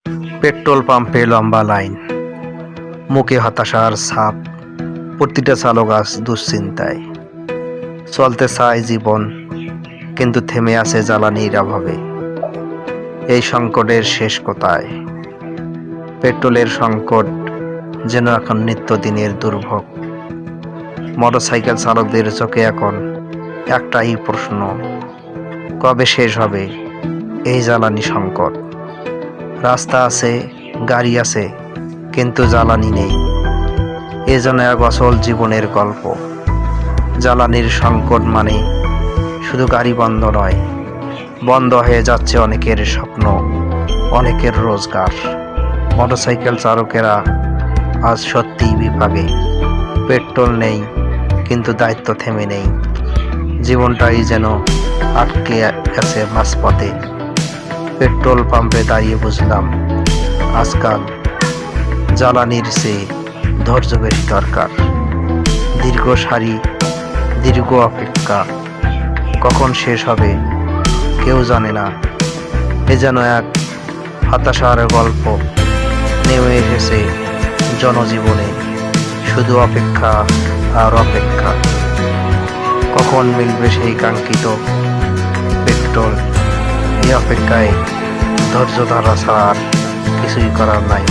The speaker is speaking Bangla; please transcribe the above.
পেট্রোল পাম্পে লম্বা লাইন, মুখে হতাশার ছাপ, প্রতিটা চালক আজ দুশ্চিন্তায়। চলতে চায় জীবন, কিন্তু থেমে আছে জ্বালানির অভাবে। এই সংকটের শেষ কোথায়? পেট্রোলের সংকট যেন এখন নিত্যদিনের দুর্ভোগ। মোটরসাইকেল চালকদের চোখে এখন একটাই প্রশ্ন, কবে শেষ হবে এই জ্বালানি সংকট? রাস্তা আছে, গাড়ি আছে, কিন্তু জ্বালানি নেই। এ যেন এক অচল জীবনের গল্প। জ্বালানির সংকট মানে শুধু গাড়ি বন্ধ নয়, বন্ধ হয়ে যাচ্ছে অনেকের স্বপ্ন, অনেকের রোজগার। মোটরসাইকেল চালকেরা আজ সত্যিই বিপাকে। পেট্রোল নেই, কিন্তু দায়িত্ব থেমে নেই। জীবনটাই যেন আটকে গেছে মাঝপথে। পেট্রোল পাম্পে দাঁড়িয়ে বুঝলাম, আজকাল জ্বালানির চেয়ে ধৈর্য বেশি দরকার। দীর্ঘ সারি, দীর্ঘ অপেক্ষা, কখন শেষ হবে কেউ জানে না। এ যেন এক হতাশার গল্প নেমে এসেছে জনজীবনে। শুধু অপেক্ষা আর অপেক্ষা, কখন মিলবে সেই কাঙ্ক্ষিত পেট্রোল। এই অপেক্ষায় ধৈর্য ধরা ছাড়া আর কিছুই করার নাই।